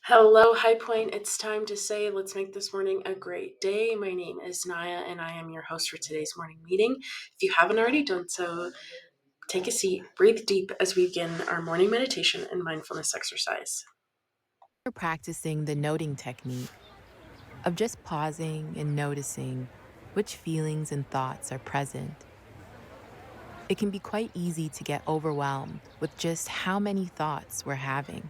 Hello, High Point. It's time to say, let's make this morning a great day. My name is Naya, and I am your host for today's morning meeting. If you haven't already done so, take a seat, breathe deep as we begin our morning meditation and mindfulness exercise. We're practicing the noting technique of just pausing and noticing which feelings and thoughts are present. It can be quite easy to get overwhelmed with just how many thoughts we're having.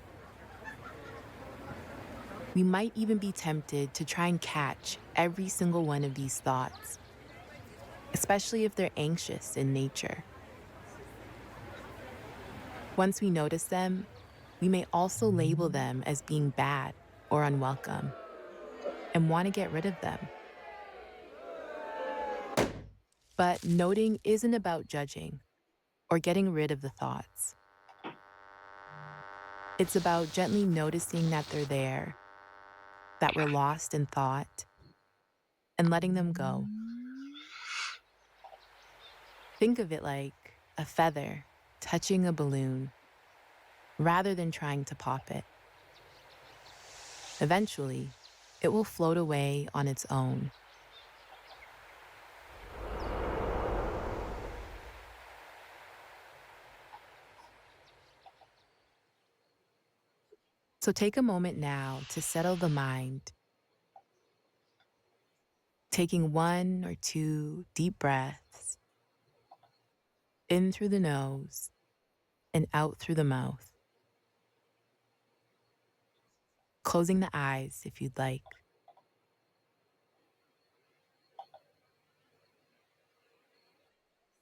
We might even be tempted to try and catch every single one of these thoughts, especially if they're anxious in nature. Once we notice them, we may also label them as being bad or unwelcome and want to get rid of them. But noting isn't about judging or getting rid of the thoughts. It's about gently noticing that they're there, that we're lost in thought, and letting them go. Think of it like a feather touching a balloon rather than trying to pop it. Eventually, it will float away on its own. So take a moment now to settle the mind, taking 1 or 2 deep breaths in through the nose and out through the mouth, closing the eyes if you'd like.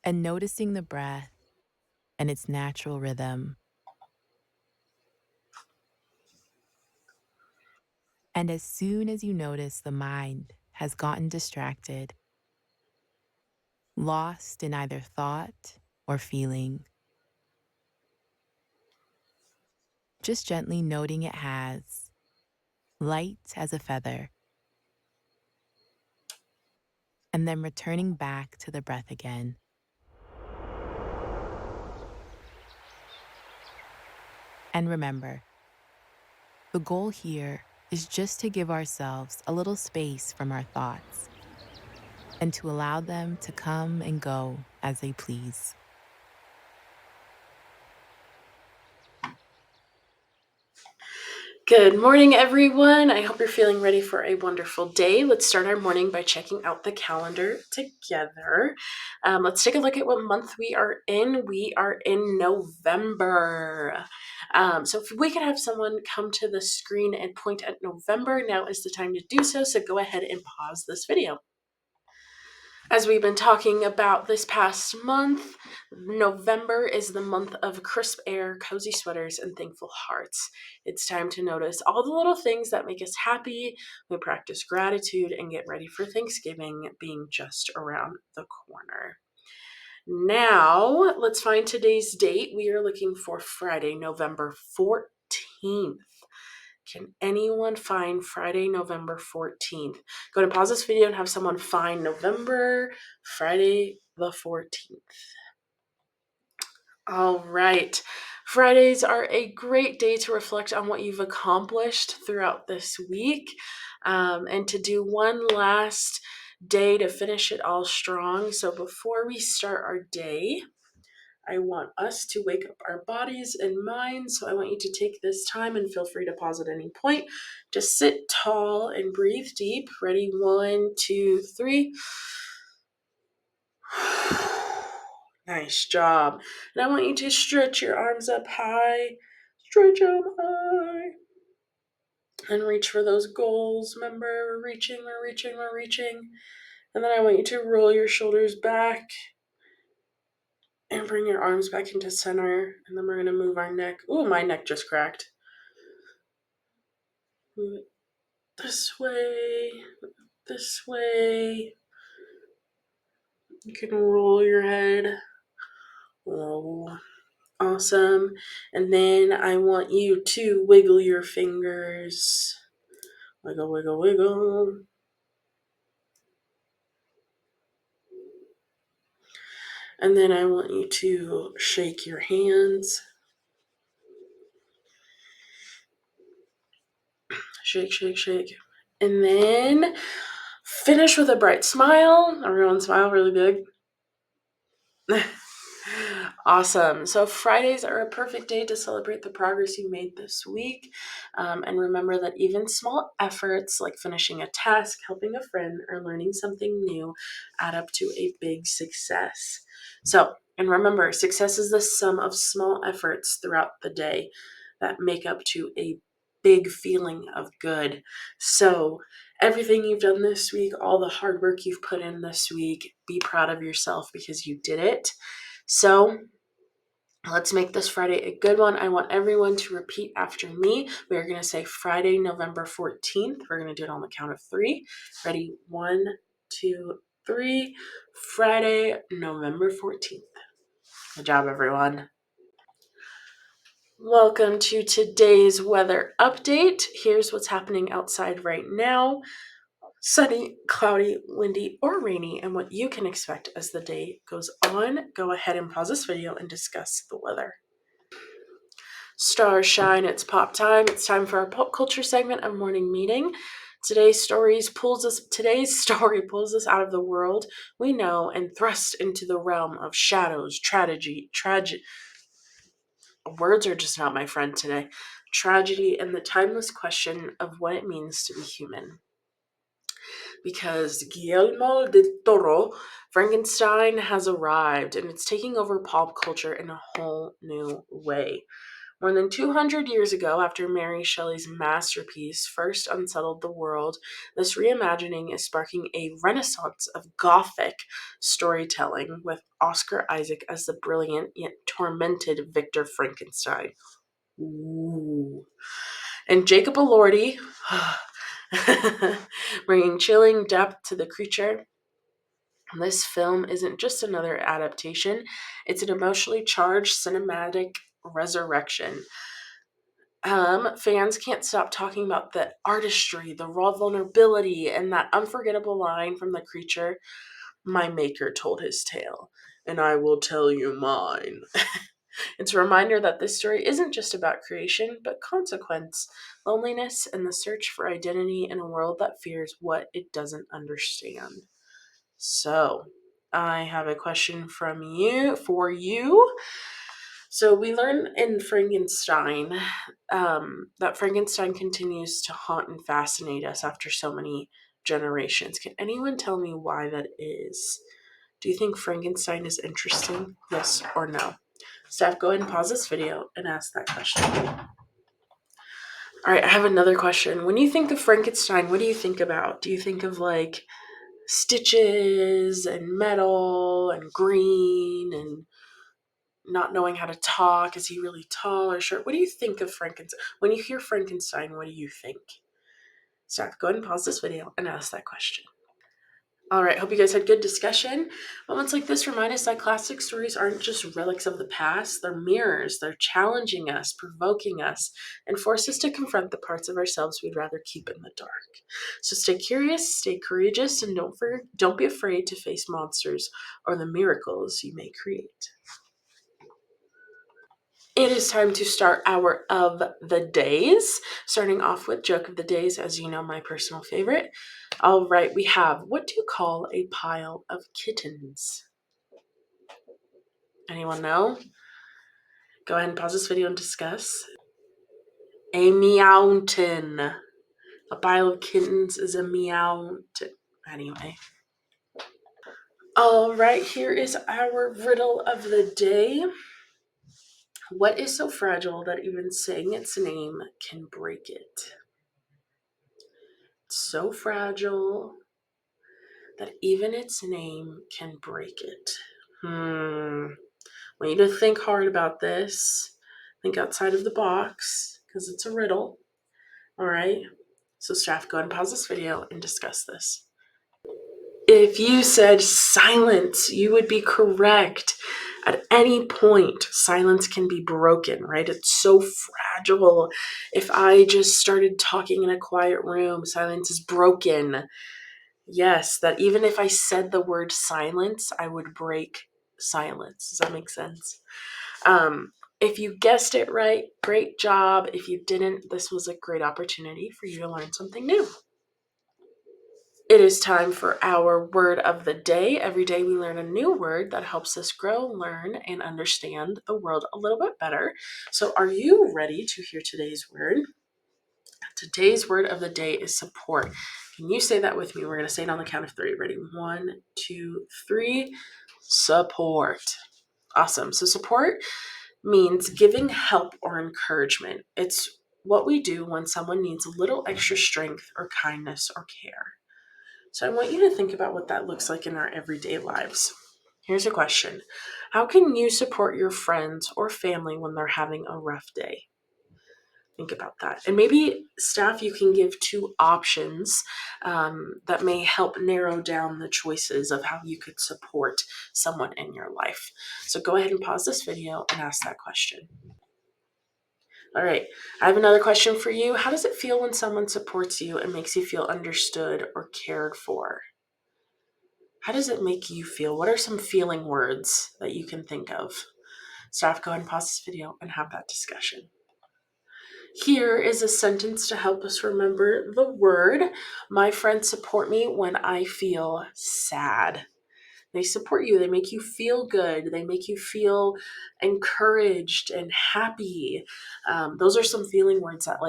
And noticing the breath and its natural rhythm. And as soon as you notice the mind has gotten distracted, lost in either thought or feeling, just gently noting it has, light as a feather, and then returning back to the breath again. And remember, the goal here is just to give ourselves a little space from our thoughts and to allow them to come and go as they please. Good morning, everyone. I hope you're feeling ready for a wonderful day. Let's start our morning by checking out the calendar together. Let's take a look at what month we are in. We are in November. So if we could have someone come to the screen and point at November, now is the time to do so. So go ahead and pause this video. As we've been talking about this past month, November is the month of crisp air, cozy sweaters, and thankful hearts. It's time to notice all the little things that make us happy. We practice gratitude and get ready for Thanksgiving being just around the corner. Now, let's find today's date. We are looking for Friday, November 14th. Can anyone find Friday, November 14th? Go ahead and pause this video and have someone find Friday the 14th. All right. Fridays are a great day to reflect on what you've accomplished throughout this week and to do one last day to finish it all strong. So before we start our day, I want us to wake up our bodies and minds. So I want you to take this time and feel free to pause at any point. Just sit tall and breathe deep. Ready? 1, 2, 3. Nice job. And I want you to stretch your arms up high. Stretch them high. And reach for those goals. Remember, we're reaching. And then I want you to roll your shoulders back and bring your arms back into center. And then we're going to move our neck. Ooh, my neck just cracked. Move it this way. You can roll your head. Roll. Awesome. And then I want you to wiggle your fingers. Wiggle, wiggle, wiggle. And then I want you to shake your hands. Shake, shake, shake. And then finish with a bright smile. Everyone smile really big. Awesome. So Fridays are a perfect day to celebrate the progress you made this week. And remember that even small efforts like finishing a task, helping a friend, or learning something new add up to a big success. And remember, success is the sum of small efforts throughout the day that make up to a big feeling of good. So everything you've done this week, all the hard work you've put in this week, be proud of yourself because you did it. So let's make this Friday a good one. I want everyone to repeat after me. We are going to say Friday, November 14th. We're going to do it on the count of 3. Ready? 1, 2, 3. Friday, November 14th. Good job, everyone. Welcome to today's weather update. Here's what's happening outside right now. Sunny, cloudy, windy, or rainy, and what you can expect as the day goes on. Go ahead and pause this video and discuss the weather. Stars shine, it's pop time. It's time for our pop culture segment of Morning Meeting. Today's story pulls us out of the world we know and thrust into the realm of shadows, tragedy. Words are just not my friend today. Tragedy and the timeless question of what it means to be human. Because Guillermo del Toro, Frankenstein has arrived, and it's taking over pop culture in a whole new way. More than 200 years ago, after Mary Shelley's masterpiece first unsettled the world, this reimagining is sparking a renaissance of Gothic storytelling, with Oscar Isaac as the brilliant yet tormented Victor Frankenstein. Ooh. And Jacob Elordi bringing chilling depth to the creature. This film isn't just another adaptation, it's an emotionally charged cinematic resurrection. Fans can't stop talking about the artistry, the raw vulnerability, and that unforgettable line from the creature, "My maker told his tale, and I will tell you mine." It's a reminder that this story isn't just about creation, but consequence, loneliness, and the search for identity in a world that fears what it doesn't understand. So, I have a question for you. So we learn in Frankenstein that Frankenstein continues to haunt and fascinate us after so many generations. Can anyone tell me why that is? Do you think Frankenstein is interesting? Yes or no? Steph, go ahead and pause this video and ask that question. All right, I have another question. When you think of Frankenstein, what do you think about? Do you think of like stitches and metal and green and not knowing how to talk? Is he really tall or short? What do you think of Frankenstein? When you hear Frankenstein, what do you think? Steph, go ahead and pause this video and ask that question. All right, hope you guys had good discussion. Moments like this remind us that classic stories aren't just relics of the past, they're mirrors. They're challenging us, provoking us, and force us to confront the parts of ourselves we'd rather keep in the dark. So stay curious, stay courageous, and don't be afraid to face monsters or the miracles you may create. It is time to start our of the days, starting off with joke of the days, as you know, my personal favorite. All right, we have, what do you call a pile of kittens? Anyone know? Go ahead and pause this video and discuss. A meowton. A pile of kittens is a meowton. Anyway. All right, here is our riddle of the day. What is so fragile that even saying its name can break it? It's so fragile that even its name can break it. Want you to think hard about this. Think outside of the box, because it's a riddle. All right? So staff, go ahead and pause this video and discuss this. If you said silence, you would be correct. At any point, silence can be broken, right? It's so fragile. If I just started talking in a quiet room, silence is broken. Yes, that even if I said the word silence, I would break silence. Does that make sense? If you guessed it right, great job. If you didn't, this was a great opportunity for you to learn something new. It is time for our word of the day. Every day we learn a new word that helps us grow, learn, and understand the world a little bit better. So are you ready to hear today's word? Today's word of the day is support. Can you say that with me? We're going to say it on the count of 3. Ready? 1, 2, 3. Support. Awesome. So support means giving help or encouragement. It's what we do when someone needs a little extra strength or kindness or care. So I want you to think about what that looks like in our everyday lives. Here's a question. How can you support your friends or family when they're having a rough day? Think about that. And maybe, staff, you can give 2 options that may help narrow down the choices of how you could support someone in your life. So go ahead and pause this video and ask that question. All right, I have another question for you. How does it feel when someone supports you and makes you feel understood or cared for? How does it make you feel? What are some feeling words that you can think of? Staff, go ahead and pause this video and have that discussion. Here is a sentence to help us remember the word. My friends support me when I feel sad. They support you. They make you feel good. They make you feel encouraged and happy. Those are some feeling words that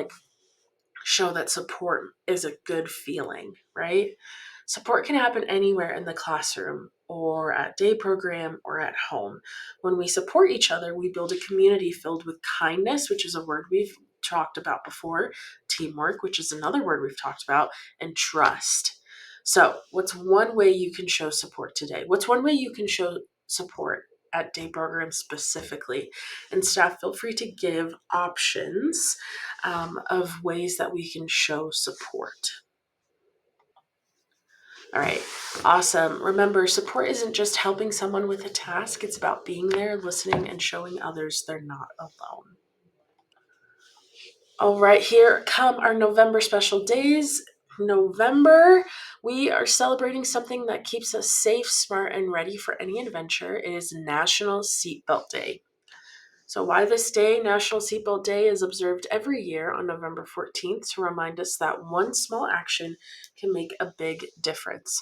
show that support is a good feeling, right? Support can happen anywhere in the classroom or at day program or at home. When we support each other, we build a community filled with kindness, which is a word we've talked about before, teamwork, which is another word we've talked about, and trust. So, what's one way you can show support today? What's one way you can show support at day program specifically? And staff, feel free to give options of ways that we can show support. All right, awesome. Remember, support isn't just helping someone with a task, it's about being there, listening, and showing others they're not alone. All right, here come our November special days. November, we are celebrating something that keeps us safe, smart, and ready for any adventure. It is National Seatbelt Day. So why this day, National Seatbelt Day, is observed every year on November 14th to remind us that one small action can make a big difference.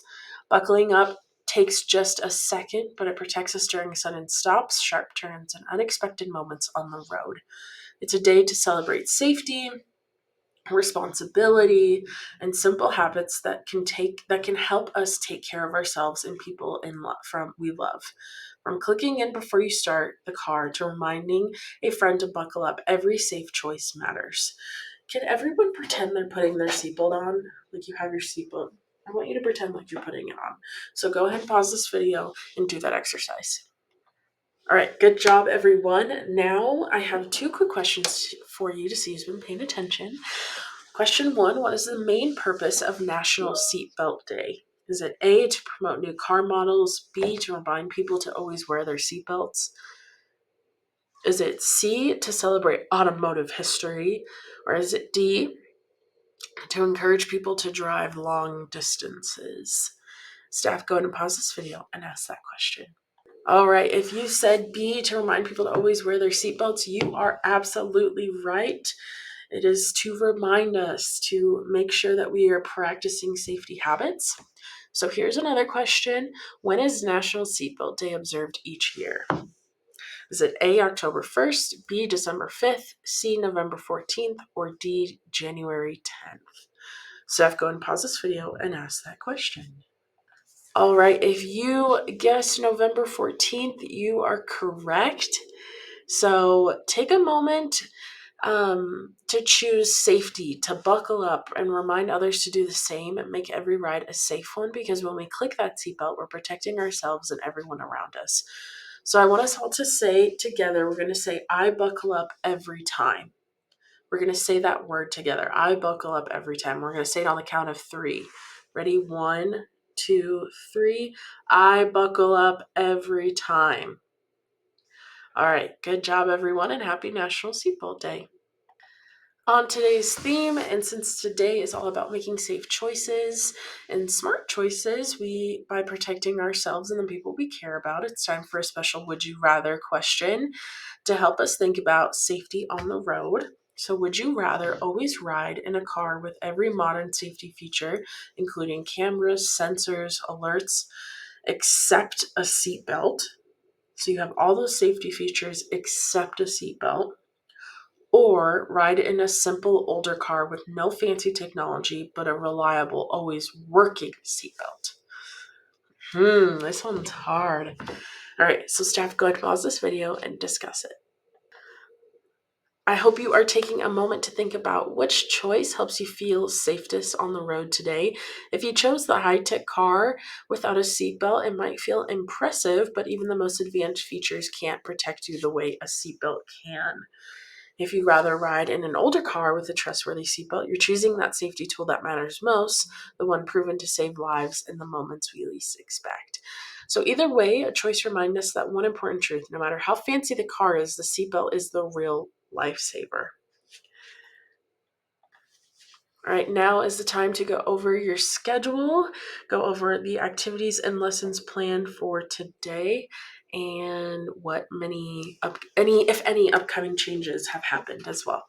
Buckling up takes just a second, but it protects us during sudden stops, sharp turns, and unexpected moments on the road. It's a day to celebrate safety, responsibility, and simple habits that can help us take care of ourselves and people we love. From clicking in before you start the car to reminding a friend to buckle up, every safe choice matters. Can everyone pretend they're putting their seatbelt on? Like you have your seatbelt. I want you to pretend like you're putting it on. So go ahead and pause this video and do that exercise. All right, good job, everyone. Now I have 2 quick questions for you to see who's been paying attention. Question 1, what is the main purpose of National Seatbelt Day? Is it A, to promote new car models, B, to remind people to always wear their seatbelts? Is it C, to celebrate automotive history? Or is it D, to encourage people to drive long distances? Staff, go ahead and pause this video and ask that question. All right, if you said B, to remind people to always wear their seatbelts, you are absolutely right. It is to remind us to make sure that we are practicing safety habits. So here's another question. When is National Seatbelt Day observed each year? Is it A, October 1st, B, December 5th, C, November 14th, or D, January 10th? Steph, go and pause this video and ask that question. All right, if you guessed November 14th, you are correct. So take a moment to choose safety, to buckle up and remind others to do the same and make every ride a safe one, because when we click that seatbelt, we're protecting ourselves and everyone around us. So I want us all to say together, we're going to say, I buckle up every time. We're going to say that word together. I buckle up every time. We're going to say it on the count of 3. Ready? 1, 2, 3. I buckle up every time. All right. Good job, everyone, and happy National Seatbelt Day. On today's theme, and since today is all about making safe choices and smart choices, by protecting ourselves and the people we care about, it's time for a special Would You Rather question to help us think about safety on the road. So, would you rather always ride in a car with every modern safety feature, including cameras, sensors, alerts, except a seatbelt? So, you have all those safety features except a seatbelt, or ride in a simple older car with no fancy technology but a reliable, always working seatbelt? This one's hard. All right, so staff, go ahead and pause this video and discuss it. I hope you are taking a moment to think about which choice helps you feel safest on the road today. If you chose the high-tech car without a seatbelt, it might feel impressive, but even the most advanced features can't protect you the way a seatbelt can. If you'd rather ride in an older car with a trustworthy seatbelt, you're choosing that safety tool that matters most, the one proven to save lives in the moments we least expect. So either way, a choice reminds us that one important truth: no matter how fancy the car is, the seatbelt is the real lifesaver. All right, now is the time to go over your schedule, go over the activities and lessons planned for today, and what if any upcoming changes have happened as well.